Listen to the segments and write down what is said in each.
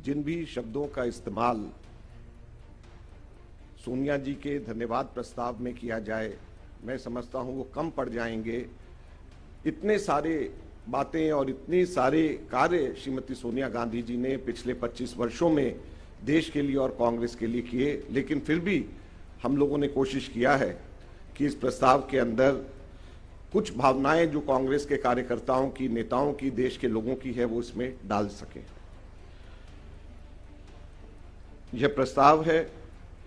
जिन भी शब्दों का इस्तेमाल सोनिया जी के धन्यवाद प्रस्ताव में किया जाए, मैं समझता हूं वो कम पड़ जाएंगे। इतने सारे बातें और इतने सारे कार्य श्रीमती सोनिया गांधी जी ने पिछले 25 वर्षों में देश के लिए और कांग्रेस के लिए किए, लेकिन फिर भी हम लोगों ने कोशिश किया है कि इस प्रस्ताव के अंदर कुछ भावनाएं जो कांग्रेस के कार्यकर्ताओं की, नेताओं की, देश के लोगों की है, वो इसमें डाल सके। यह प्रस्ताव है,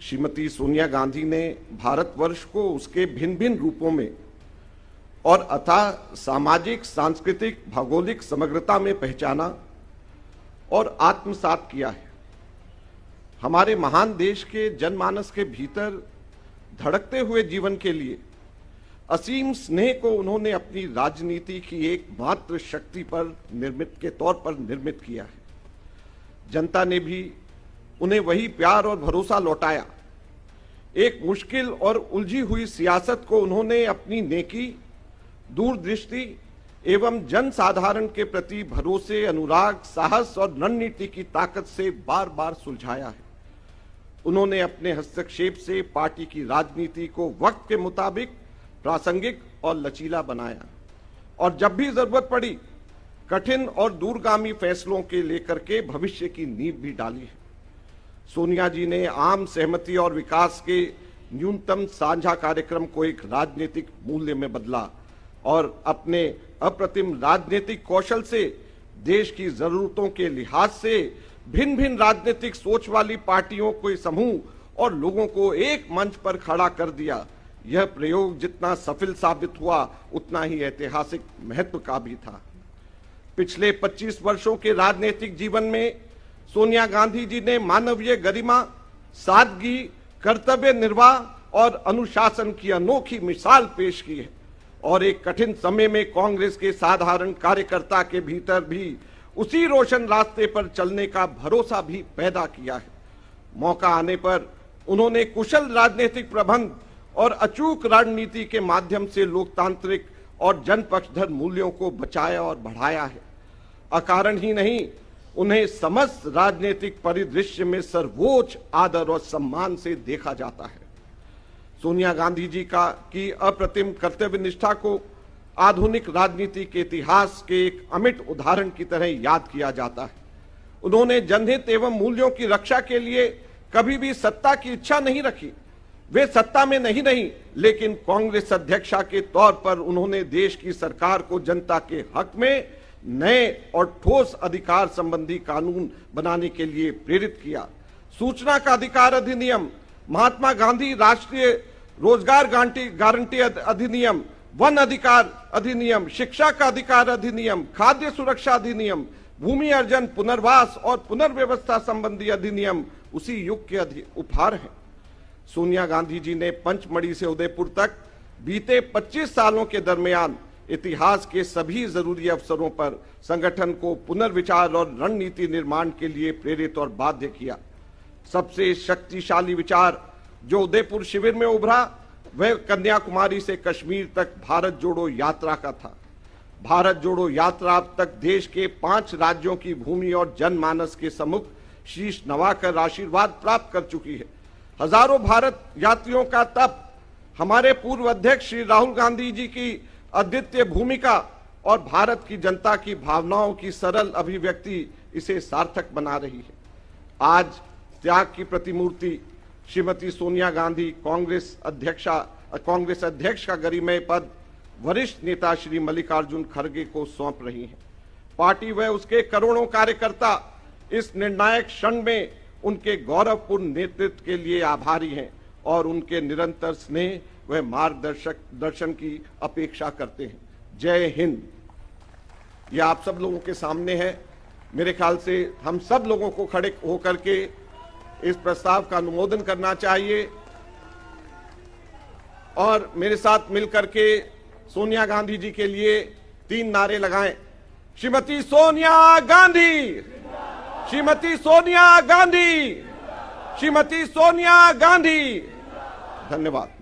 श्रीमती सोनिया गांधी ने भारतवर्ष को उसके भिन्न भिन्न रूपों में और अथाह सामाजिक, सांस्कृतिक, भौगोलिक समग्रता में पहचाना और आत्मसात किया है। हमारे महान देश के जनमानस के भीतर धड़कते हुए जीवन के लिए असीम स्नेह को उन्होंने अपनी राजनीति की एकमात्र शक्ति पर के तौर पर निर्मित किया है। जनता ने भी उन्हें वही प्यार और भरोसा लौटाया। एक मुश्किल और उलझी हुई सियासत को उन्होंने अपनी नेकी, दूरदृष्टि एवं जनसाधारण के प्रति भरोसे, अनुराग, साहस और रणनीति की ताकत से बार बार सुलझाया है। उन्होंने अपने हस्तक्षेप से पार्टी की राजनीति को वक्त के मुताबिक प्रासंगिक और लचीला बनाया और जब भी जरूरत पड़ी कठिन और दूरगामी फैसलों के लेकर के भविष्य की नींव भी डाली है। सोनिया जी ने आम सहमति और विकास के न्यूनतम साझा कार्यक्रम को एक राजनीतिक मूल्य में बदला और अपने अप्रतिम राजनीतिक कौशल से देश की जरूरतों के लिहाज से भिन्न भिन्न राजनीतिक सोच वाली पार्टियों के समूह और लोगों को एक मंच पर खड़ा कर दिया। यह प्रयोग जितना सफल साबित हुआ उतना ही ऐतिहासिक महत्व का भी था। पिछले 25 वर्षों के राजनीतिक जीवन में सोनिया गांधी जी ने मानवीय गरिमा, सादगी, कर्तव्य निर्वाह और अनुशासन की अनोखी मिसाल पेश की है और एक कठिन समय में कांग्रेस के साधारण कार्यकर्ता के भीतर भी उसी रोशन रास्ते पर चलने का भरोसा भी पैदा किया है। मौका आने पर उन्होंने कुशल राजनीतिक प्रबंध और अचूक रणनीति के माध्यम से लोकतांत्रिक और जनपक्षधर मूल्यों को बचाया और बढ़ाया है। अकारण ही नहीं, उन्हें समस्त राजनीतिक परिदृश्य में सर्वोच्च आदर और सम्मान से देखा जाता है। सोनिया गांधी जी की अप्रतिम कर्तव्य निष्ठा को आधुनिक राजनीति के इतिहास के एक अमिट उदाहरण की तरह याद किया जाता है। उन्होंने जनहित एवं मूल्यों की रक्षा के लिए कभी भी सत्ता की इच्छा नहीं रखी। वे सत्ता में नहीं, लेकिन कांग्रेस अध्यक्षा के तौर पर उन्होंने देश की सरकार को जनता के हक में नए और ठोस अधिकार संबंधी कानून बनाने के लिए प्रेरित किया। सूचना का अधिकार अधिनियम, महात्मा गांधी राष्ट्रीय रोजगार गारंटी अधिनियम, वन अधिकार अधिनियम, शिक्षा का अधिकार अधिनियम, खाद्य सुरक्षा अधिनियम, भूमि अर्जन, पुनर्वास और पुनर्व्यवस्था संबंधी अधिनियम उसी युग के उपहार हैं। सोनिया गांधी जी ने पंचमढ़ी से उदयपुर तक बीते 25 सालों के दरमियान इतिहास के सभी जरूरी अवसरों पर संगठन को पुनर्विचार और रणनीति निर्माण के लिए प्रेरित और बाध्य किया। सबसे शक्तिशाली विचार जो उदयपुर शिविर में उभरा वह कन्याकुमारी से कश्मीर तक भारत जोड़ो यात्रा का था। भारत जोड़ो यात्रा अब तक देश के 5 राज्यों की भूमि और जनमानस के सम्मुख शीश नवाकर आशीर्वाद प्राप्त कर चुकी है। हजारों भारत यात्रियों का तप, हमारे पूर्व अध्यक्ष श्री राहुल गांधी जी की अद्वितीय भूमिका और भारत की जनता की भावनाओं की सरल अभिव्यक्ति इसे सार्थक बना रही है। आज त्याग की प्रतिमूर्ति श्रीमती सोनिया गांधी कांग्रेस अध्यक्ष का गरिमय पद वरिष्ठ नेता श्री मल्लिकार्जुन खड़गे को सौंप रही है। पार्टी व उसके करोड़ों कार्यकर्ता इस निर्णायक क्षण में उनके गौरवपूर्ण नेतृत्व के लिए आभारी हैं और उनके निरंतर स्नेह व मार्गदर्शन की अपेक्षा करते हैं। जय हिंद। यह आप सब लोगों के सामने है। मेरे ख्याल से हम सब लोगों को खड़े होकर के इस प्रस्ताव का अनुमोदन करना चाहिए और मेरे साथ मिलकर के सोनिया गांधी जी के लिए 3 नारे लगाएं। श्रीमती सोनिया गांधी, श्रीमती सोनिया गांधी, श्रीमती सोनिया गांधी। धन्यवाद।